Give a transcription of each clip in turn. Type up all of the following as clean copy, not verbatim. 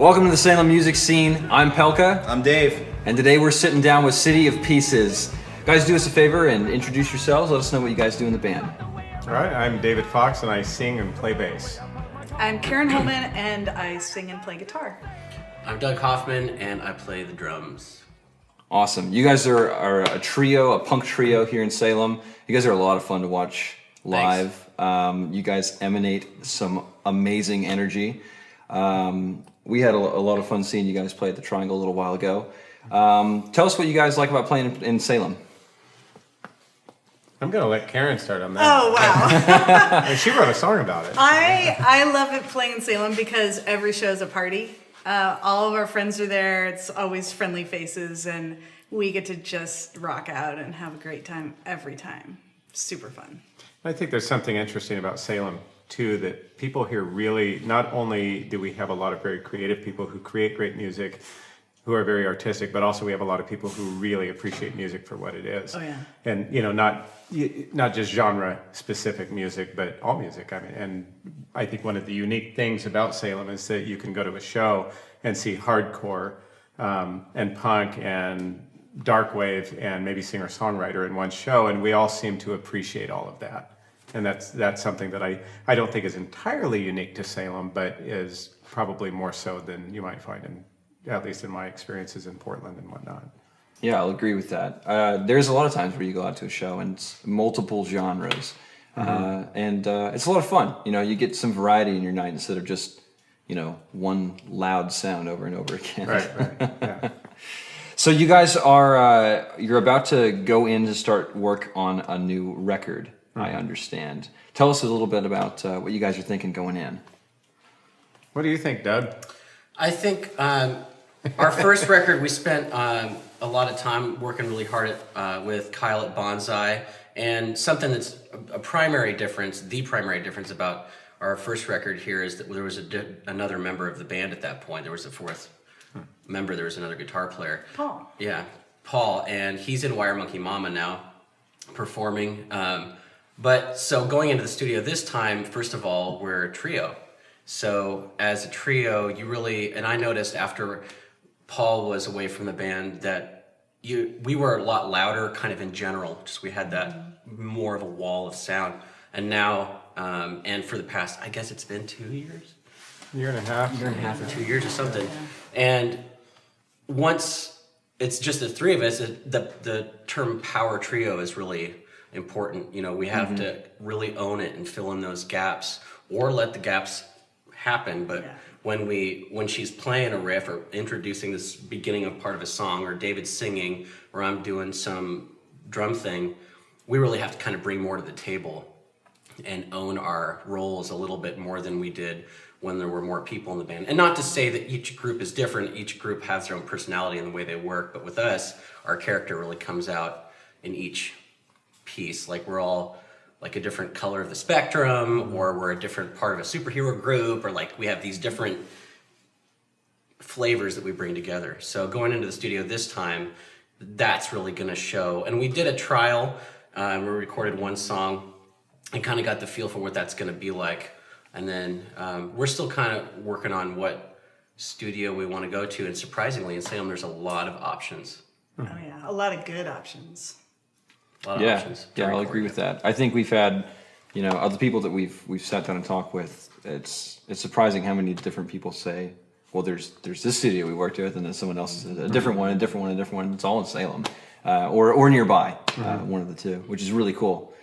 Welcome to the Salem music scene. I'm Pelka. I'm Dave. And today we're sitting down with City of Pieces. Guys, do us a favor and introduce yourselves. Let us know what you guys do in the band. All right, I'm David Fox and I sing and play bass. I'm Karen Holman and I sing and play guitar. I'm Doug Hoffman and I play the drums. Awesome. You guys are a trio, a punk trio here in Salem. You guys are a lot of fun to watch live. You guys emanate some amazing energy. We had a lot of fun seeing you guys play at the Triangle a little while ago. Tell us what you guys like about playing in Salem. I'm going to let Karen start on that. Oh, wow. And she wrote a song about it. I love it playing in Salem because every show is a party. All of our friends are there. It's always friendly faces, and we get to just rock out and have a great time every time. Super fun. I think there's something interesting about Salem, too, that people here really, not only do we have a lot of very creative people who create great music, who are very artistic, but also we have a lot of people who really appreciate music for what it is. Oh, yeah. And, not just genre-specific music, but all music. I mean, and I think one of the unique things about Salem is that you can go to a show and see hardcore and punk and dark wave and maybe singer-songwriter in one show, and we all seem to appreciate all of that. And that's something that I don't think is entirely unique to Salem, but is probably more so than you might find in, at least in my experiences in Portland and whatnot. Yeah, I'll agree with that. There's a lot of times where you go out to a show and it's multiple genres. And it's a lot of fun. You get some variety in your night instead of just, one loud sound over and over again. Right, yeah. So you guys are, you're about to go in to start work on a new record, I understand. Tell us a little bit about what you guys are thinking going in. What do you think, Doug? I think our first record, we spent a lot of time working really hard with Kyle at Bonsai, and something that's the primary difference about our first record here is that there was another member of the band at that point. There was a fourth member, there was another guitar player. Paul. Yeah, Paul, and he's in Wire Monkey Mama now, performing. But so going into the studio this time, first of all, we're a trio. So as a trio, and I noticed after Paul was away from the band that we were a lot louder kind of in general, just we had that more of a wall of sound. And now, and for the past, I guess it's been 2 years? Year and a half or 2 years or something. And once it's just the three of us, the term power trio is really important. We have to really own it and fill in those gaps or let the gaps happen. But when she's playing a riff or introducing this beginning of part of a song, or David's singing, or I'm doing some drum thing, we really have to kind of bring more to the table and own our roles a little bit more than we did when there were more people in the band. And not to say that each group is different, each group has their own personality and the way they work, but with us, our character really comes out in each piece. Like we're all like a different color of the spectrum, or we're a different part of a superhero group, or like we have these different flavors that we bring together. So going into the studio this time, that's really gonna show. And we did a trial, we recorded one song and kind of got the feel for what that's gonna be like. And then we're still kind of working on what studio we wanna go to. And surprisingly in Salem, there's a lot of options. Oh, yeah. A lot of good options. Yeah, I'll agree with that. I think we've had, other people that we've sat down and talked with. It's surprising how many different people say, "Well, there's this studio we worked with, and then someone else is a different one, a different one, a different one." It's all in Salem, or nearby, one of the two, which is really cool.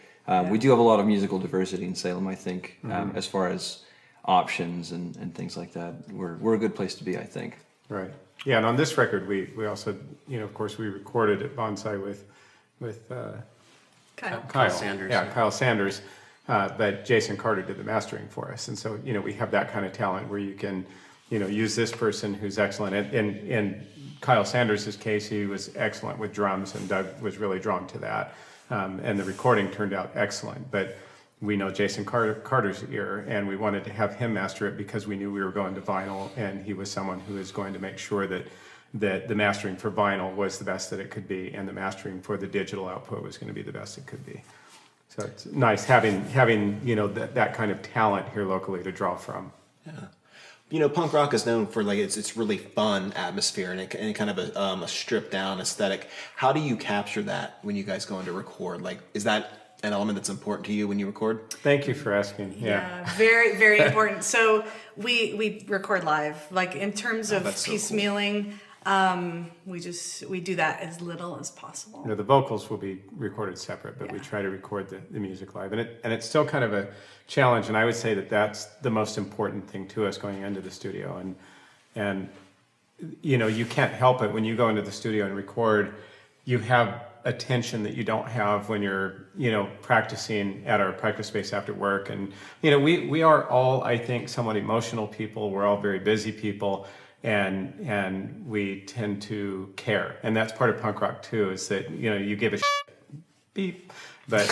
We do have a lot of musical diversity in Salem, I think, as far as options and things like that. We're a good place to be, I think. Right. Yeah, and on this record, we also, of course, we recorded at Bonsai with Kyle Sanders. Yeah, Kyle Sanders. But Jason Carter did the mastering for us, and so we have that kind of talent where you can, use this person who's excellent. In Kyle Sanders' case, he was excellent with drums, and Doug was really drawn to that. And the recording turned out excellent. But we know Jason Carter's ear, and we wanted to have him master it because we knew we were going to vinyl, and he was someone who was going to make sure that the mastering for vinyl was the best that it could be, and the mastering for the digital output was going to be the best it could be. So it's nice having that kind of talent here locally to draw from. Yeah. punk rock is known for like it's really fun atmosphere and kind of a stripped down aesthetic. How do you capture that when you guys go in to record? Like, is that an element that's important to you when you record? Thank you for asking. Yeah. Very, very important. So we record live. Like in terms of that's so cool. piecemealing, we do that as little as possible. The vocals will be recorded separate, but we try to record the music live, and it's still kind of a challenge. And I would say that that's the most important thing to us going into the studio. And you can't help it when you go into the studio and record. You have a tension that you don't have when you're practicing at our practice space after work. And we are all, I think, somewhat emotional people. We're all very busy people. And we tend to care, and that's part of punk rock too. Is that you give a beep, but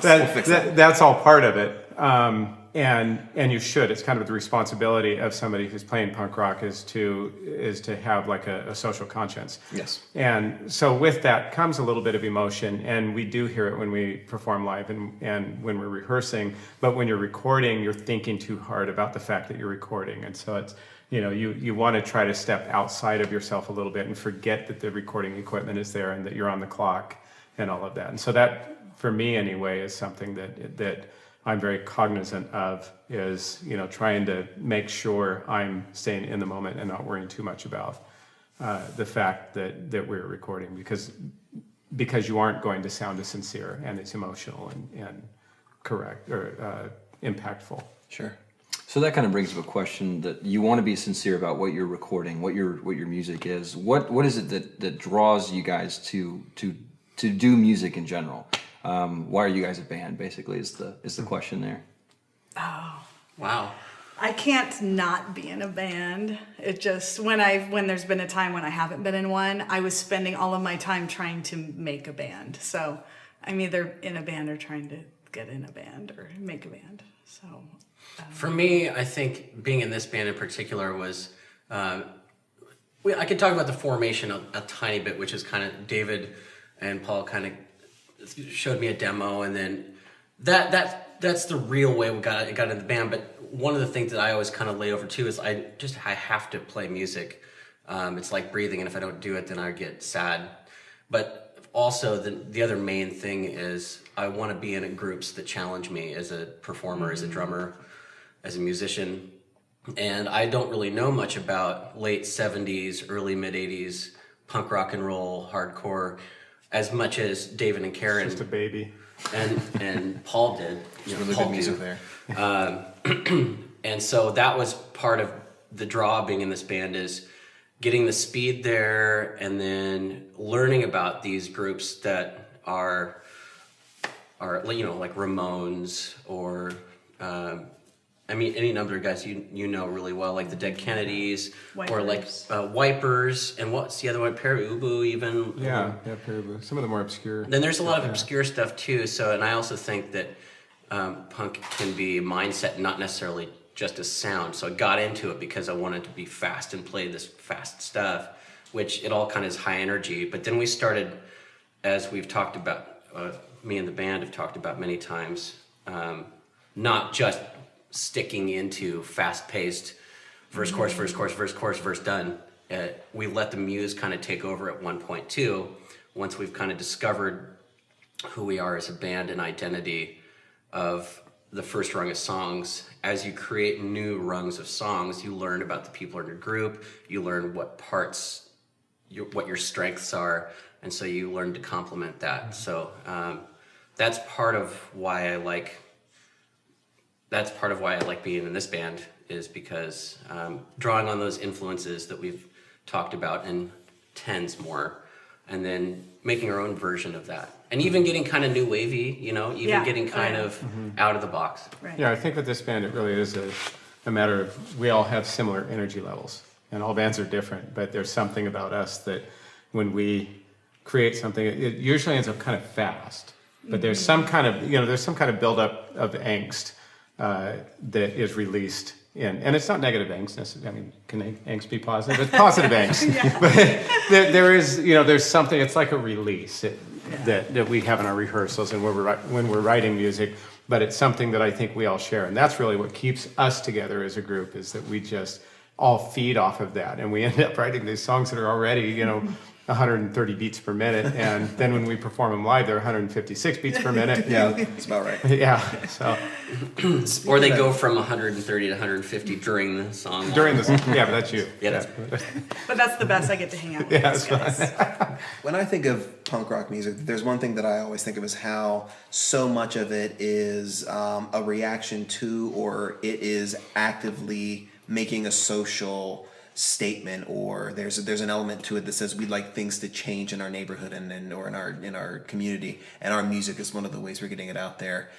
that's all part of it. And you should. It's kind of the responsibility of somebody who's playing punk rock is to have like a social conscience. Yes. And so with that comes a little bit of emotion, and we do hear it when we perform live and when we're rehearsing. But when you're recording, you're thinking too hard about the fact that you're recording, and so it's. You want to try to step outside of yourself a little bit and forget that the recording equipment is there and that you're on the clock and all of that. And so that, for me anyway, is something that I'm very cognizant of, is trying to make sure I'm staying in the moment and not worrying too much about the fact that we're recording, because you aren't going to sound as sincere and as emotional and correct or impactful. Sure. So that kind of brings up a question that you want to be sincere about what you're recording, what your music is. What is it that draws you guys to do music in general? Why are you guys a band? Basically, is the question there. Oh, Wow. I can't not be in a band. It just when there's been a time when I haven't been in one, I was spending all of my time trying to make a band. So I'm either in a band or trying to get in a band or make a band. So. For me, I think being in this band in particular was, I could talk about the formation a tiny bit, which is kind of David and Paul kind of showed me a demo, and then that's the real way we got into the band. But one of the things that I always kind of lay over too is I have to play music. It's like breathing, and if I don't do it, then I get sad. But also the other main thing is I want to be in groups that challenge me as a performer, as a drummer, as a musician. And I don't really know much about late 70s, early mid 80s punk rock and roll, hardcore, as much as David and Karen Just a baby. and Paul did. There's really Paul good music too. there. And so that was part of the draw of being in this band, is getting the speed there and then learning about these groups that are like Ramones or any number of guys you know really well, like the Dead Kennedys, or like Wipers, and what's the other one, Perubu even. Yeah, Perubu. Some of the more obscure. Then there's a lot of obscure stuff too. So, and I also think that punk can be mindset, not necessarily just a sound. So I got into it because I wanted to be fast and play this fast stuff, which it all kind of is high energy. But then we started, as we've talked about, me and the band have talked about many times, not just sticking into fast-paced verse, chorus, verse, chorus, verse, chorus, verse, done. We let the muse kind of take over at one point too, once we've kind of discovered who we are as a band and identity of the first rung of songs. As you create new rungs of songs, you learn about the people in your group, you learn what parts, what your strengths are, and so you learn to complement that. So that's part of why I like being in this band, is because drawing on those influences that we've talked about in tens more, and then making our own version of that. And even getting kind of new wavy, getting kind of out of the box. Right. Yeah, I think with this band, it really is a matter of, we all have similar energy levels, and all bands are different, but there's something about us that when we create something, it usually ends up kind of fast, but there's some kind of buildup of angst that is released and it's not negative angst necessarily. I mean, can angst be positive? It's positive angst. But there is, there's something, it's like a release that we have in our rehearsals and when we're writing music, but it's something that I think we all share. And that's really what keeps us together as a group, is that we just all feed off of that. And we end up writing these songs that are already, 130 beats per minute. And then when we perform them live, they're 156 beats per minute. Yeah, that's about right. Yeah. So Or they go from 130 to 150 during the song. during this, yeah, but that's you. Yeah, that's But that's the best. I get to hang out with Yeah, these it's guys. When I think of punk rock music, there's one thing that I always think of is how so much of it is a reaction to, or it is actively making a social statement, or there's an element to it that says we'd like things to change in our neighborhood or in our community, and our music is one of the ways we're getting it out there.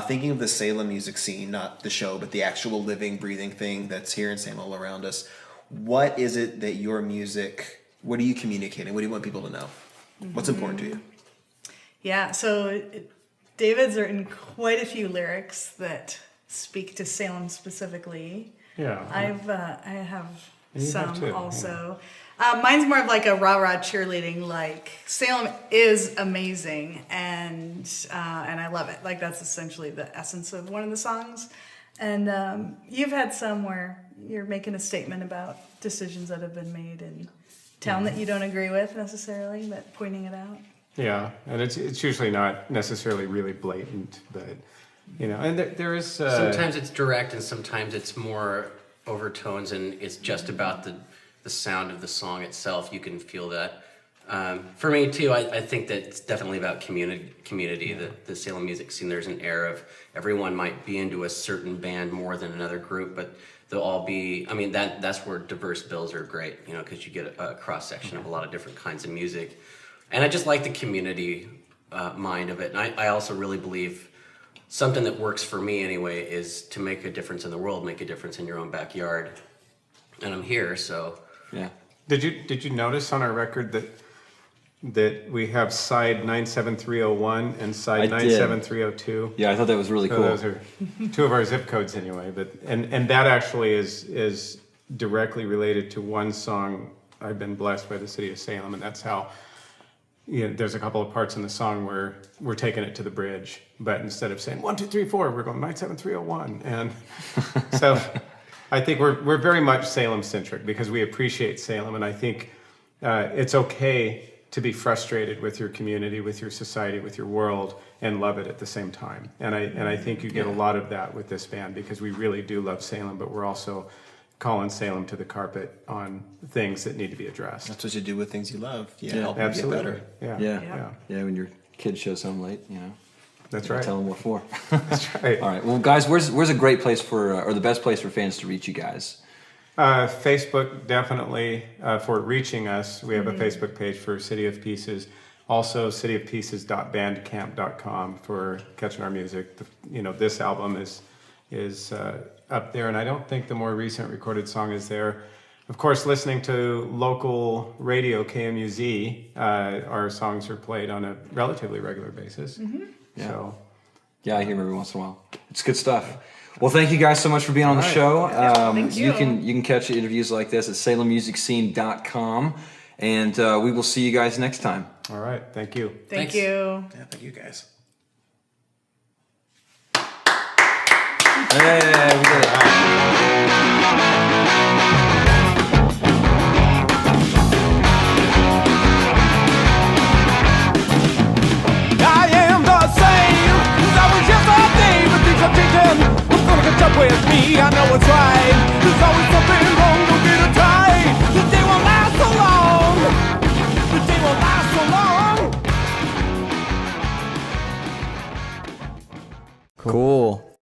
Thinking of the Salem music scene, not the show, but the actual living, breathing thing that's here in Salem all around us. What is it that your music? What are you communicating? What do you want people to know? What's important to you? Yeah, so David's written quite a few lyrics that speak to Salem specifically. Yeah. I have You some have too, also. Mine's more of like a rah-rah cheerleading, like Salem is amazing and I love it. Like that's essentially the essence of one of the songs. And you've had some where you're making a statement about decisions that have been made in town that you don't agree with necessarily, but pointing it out. Yeah, and it's usually not necessarily really blatant, but and there is sometimes it's direct and sometimes it's more overtones, and it's just about the sound of the song itself. You can feel that. For me too, I think that it's definitely about community. The Salem music scene, there's an air of everyone might be into a certain band more than another group, but they'll all be, I mean, that's where diverse bills are great, because you get a cross section of a lot of different kinds of music. And I just like the community mind of it. And I also really believe something that works for me anyway is to make a difference in the world, make a difference in your own backyard. And I'm here, so. Yeah. Did you notice on our record that we have side 97301 and side I did. 97302? Yeah, I thought that was really So cool. those are two of our zip codes anyway, but and that actually is directly related to one song I've been blessed by the city of Salem, and that's how there's a couple of parts in the song where we're taking it to the bridge, but instead of saying 1, 2, 3, 4, we're going 97301, and so I think we're very much Salem centric because we appreciate Salem, and I think it's okay to be frustrated with your community, with your society, with your world, and love it at the same time. And I think you get a lot of that with this band because we really do love Salem, but we're also calling Salem to the carpet on things that need to be addressed. That's what you do with things you love. You Yeah, help them get Absolutely. better. Yeah. Yeah. Yeah, when your kid shows home late, That's you right. tell them what for. That's right. All right. Well, guys, where's a great place or the best place for fans to reach you guys? Facebook, definitely, for reaching us. We have a Facebook page for City of Pieces. Also, cityofpieces.bandcamp.com for catching our music. This album is up there, and I don't think the more recent recorded song is there. Of course, listening to local radio, KMUZ, our songs are played on a relatively regular basis. Yeah. So, Yeah, I hear them every once in a while. It's good stuff. Well, thank you guys so much for being on the show. Thank you. You can catch interviews like this at SalemMusicScene.com, and we will see you guys next time. all right, thank you. Thank Thanks. you. Yeah, thank you guys. Hey, we did it. I am the same as I was yesterday, but things are changing. Who's gonna catch up with me? I know it's right. There's always something wrong, don't get it tight. The day won't last so long. The day won't last so long. Cool.